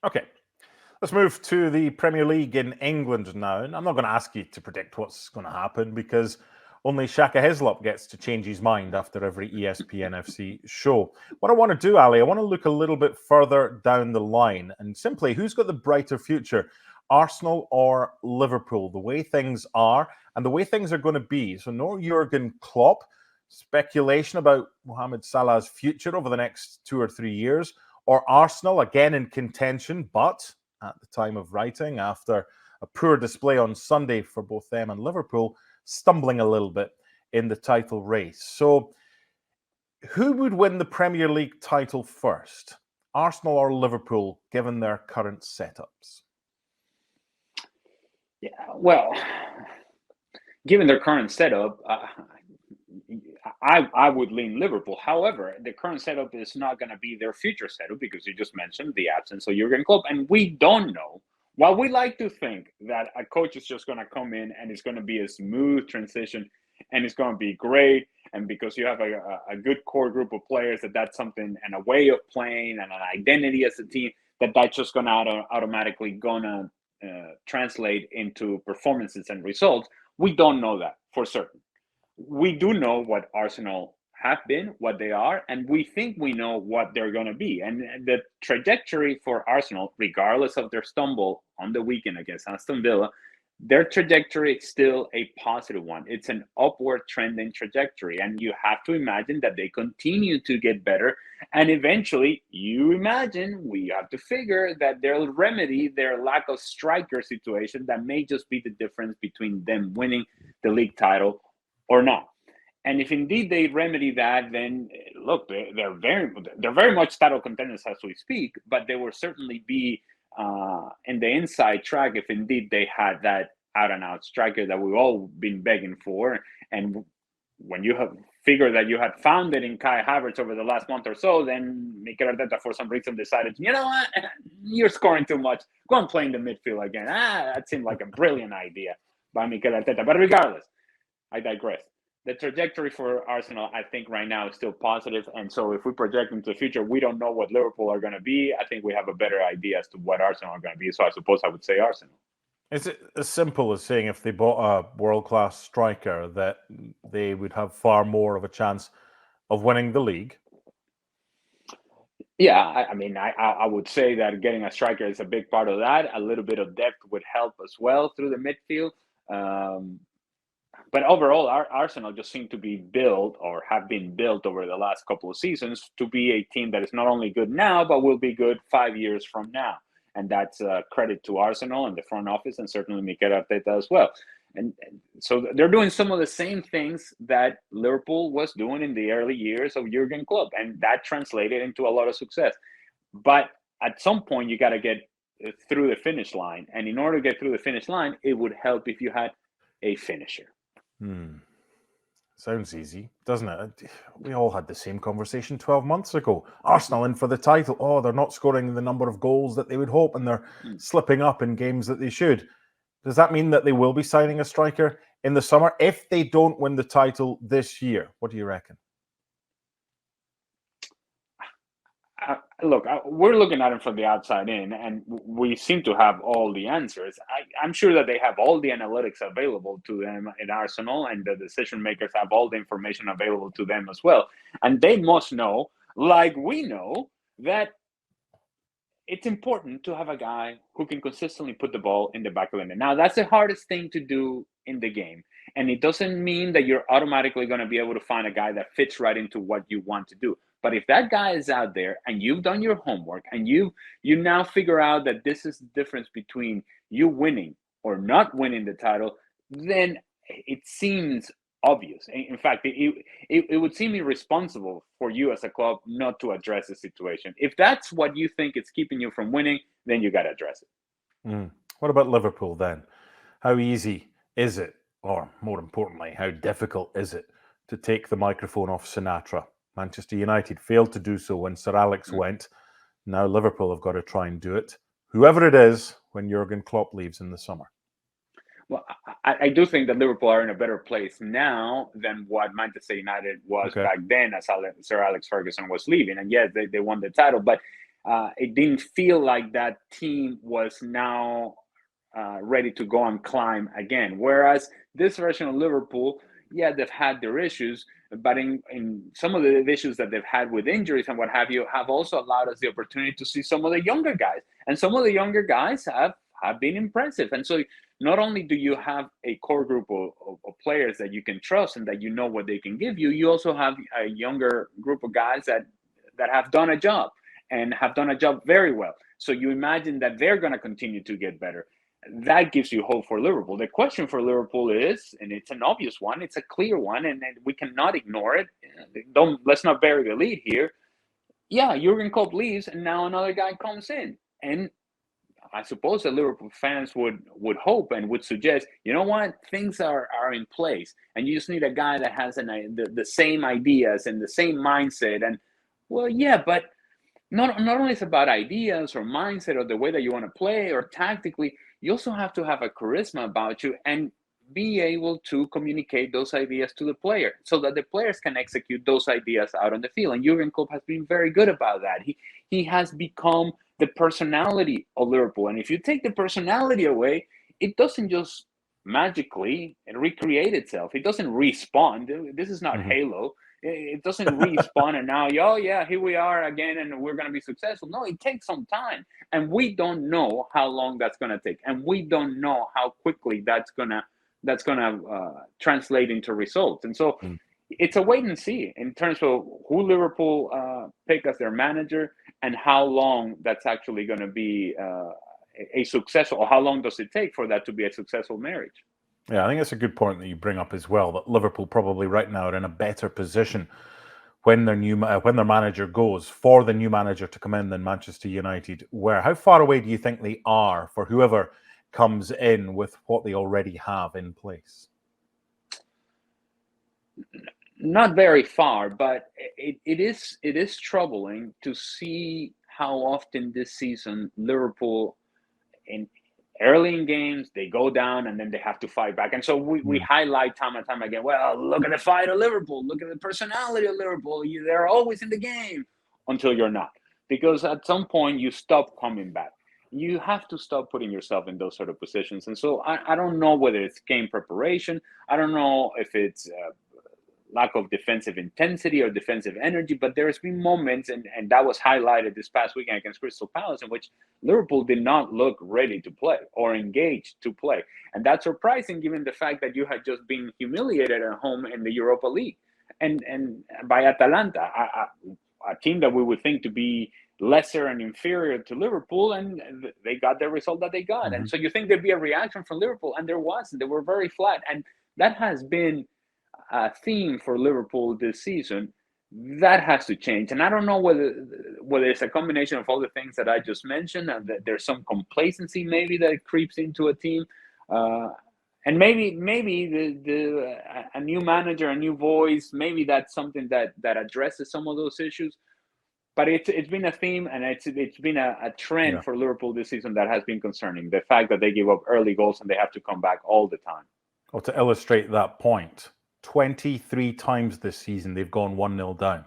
Okay, let's move to the Premier League in England now. And I'm not going to ask you to predict what's going to happen because only Shaka Hislop gets to change his mind after every ESPN FC show. What I want to do, Ali, I want to look a little bit further down the line and simply who's got the brighter future, Arsenal or Liverpool? The way things are and the way things are going to be. So no Jurgen Klopp, speculation about Mohamed Salah's future over the next 2 or 3 years, or Arsenal again in contention, but at the time of writing, after a poor display on Sunday for both them and Liverpool, stumbling a little bit in the title race. So who would win the Premier League title first, Arsenal or Liverpool, given their current setups? Yeah, well, given their current setup, I would lean Liverpool. However, the current setup is not going to be their future setup because you just mentioned the absence of Jurgen Klopp, and we don't know. While we like to think that a coach is just going to come in and it's going to be a smooth transition and it's going to be great, and because you have a good core group of players, that's something and a way of playing and an identity as a team that's just going to automatically gonna translate into performances and results. We don't know that for certain. We do know what Arsenal have been, what they are, and we think we know what they're going to be. And the trajectory for Arsenal, regardless of their stumble on the weekend against Aston Villa, their trajectory is still a positive one. It's an upward trending trajectory, and you have to imagine that they continue to get better. And eventually, we have to figure that they'll remedy their lack of striker situation that may just be the difference between them winning the league title or not. And if indeed they remedy that, then look, they're very much title contenders as we speak, but they will certainly be in the inside track if indeed they had that out and out striker that we've all been begging for. And when you have figured that you had found it in Kai Havertz over the last month or so, then Mikel Arteta for some reason decided, you know what, you're scoring too much. Go and play in the midfield again. That seemed like a brilliant idea by Mikel Arteta. But regardless, I digress. The trajectory for Arsenal, I think, right now is still positive. And so if we project into the future, we don't know what Liverpool are going to be. I think we have a better idea as to what Arsenal are going to be. So I suppose I would say Arsenal. Is it as simple as saying if they bought a world-class striker that they would have far more of a chance of winning the league? Yeah, I would say that getting a striker is a big part of that. A little bit of depth would help as well through the midfield. But overall, our Arsenal just seem to be built or have been built over the last couple of seasons to be a team that is not only good now, but will be good 5 years from now. And that's credit to Arsenal and the front office and certainly Mikel Arteta as well. And so they're doing some of the same things that Liverpool was doing in the early years of Jurgen Klopp. And that translated into a lot of success. But at some point, you got to get through the finish line. And in order to get through the finish line, it would help if you had a finisher. Sounds easy, doesn't it? We all had the same conversation 12 months ago. Arsenal in for the title. Oh, they're not scoring the number of goals that they would hope, and they're slipping up in games that they should. Does that mean that they will be signing a striker in the summer if they don't win the title this year? What do you reckon? Look, we're looking at it from the outside in, and we seem to have all the answers. I'm sure that they have all the analytics available to them in Arsenal, and the decision makers have all the information available to them as well. And they must know, like we know, that it's important to have a guy who can consistently put the ball in the back of the net. Now, that's the hardest thing to do in the game. And it doesn't mean that you're automatically going to be able to find a guy that fits right into what you want to do. But if that guy is out there and you've done your homework and you now figure out that this is the difference between you winning or not winning the title, then it seems obvious. In fact, it would seem irresponsible for you as a club not to address the situation. If that's what you think is keeping you from winning, then you got to address it. What about Liverpool then? How easy is it, or more importantly, how difficult is it to take the microphone off Sinatra? Manchester United failed to do so when Sir Alex went. Now Liverpool have got to try and do it, whoever it is, when Jurgen Klopp leaves in the summer. Well, I do think that Liverpool are in a better place now than what Manchester United was back then as Sir Alex Ferguson was leaving. And yes, they won the title. But it didn't feel like that team was now ready to go and climb again. Whereas this version of Liverpool, yeah, they've had their issues, but in some of the issues that they've had with injuries and what have you, have also allowed us the opportunity to see some of the younger guys. And some of the younger guys have been impressive. And so not only do you have a core group of players that you can trust and that you know what they can give you, you also have a younger group of guys that have done a job and have done a job very well. So you imagine that they're going to continue to get better. That gives you hope for Liverpool. The question for Liverpool is, and it's an obvious one, it's a clear one, and we cannot ignore it. Let's not bury the lead here. Yeah, Jurgen Klopp leaves, and now another guy comes in. And I suppose that Liverpool fans would hope and would suggest, you know what, things are in place, and you just need a guy that has the same ideas and the same mindset. And well, yeah, but not only it's about ideas or mindset or the way that you want to play or tactically, you also have to have a charisma about you and be able to communicate those ideas to the player so that the players can execute those ideas out on the field. And Jurgen Klopp has been very good about that. He has become the personality of Liverpool. And if you take the personality away, it doesn't just magically recreate itself. It doesn't respawn. This is not Halo. It doesn't respawn and now, oh yeah, here we are again and we're going to be successful. No, it takes some time. And we don't know how long that's going to take. And we don't know how quickly that's going to translate into results. And so it's a wait and see in terms of who Liverpool pick as their manager and how long that's actually going to be a successful, or how long does it take for that to be a successful marriage. Yeah, I think it's a good point that you bring up as well, that Liverpool probably right now are in a better position when their manager goes, for the new manager to come in, than Manchester United were. How far away do you think they are for whoever comes in with what they already have in place? Not very far, but it is troubling to see how often this season Liverpool early in games, they go down and then they have to fight back. And so we highlight time and time again, well, look at the fight of Liverpool. Look at the personality of Liverpool. They're always in the game until you're not. Because at some point, you stop coming back. You have to stop putting yourself in those sort of positions. And so I don't know whether it's game preparation. I don't know if it's lack of defensive intensity or defensive energy, but there's been moments, and that was highlighted this past weekend against Crystal Palace, in which Liverpool did not look ready to play or engaged to play. And that's surprising given the fact that you had just been humiliated at home in the Europa League and by Atalanta, a team that we would think to be lesser and inferior to Liverpool, and they got the result that they got. And so you think there'd be a reaction from Liverpool, and there wasn't. They were very flat, and that has been a theme for Liverpool this season. That has to change, and I don't know whether it's a combination of all the things that I just mentioned, and that there's some complacency maybe that creeps into a team, and maybe a new manager, a new voice, maybe that's something that addresses some of those issues. But it's been a theme, and it's been a trend for Liverpool this season that has been concerning. The fact that they give up early goals and they have to come back all the time. Well, to illustrate that point, 23 times this season they've gone 1-0 down.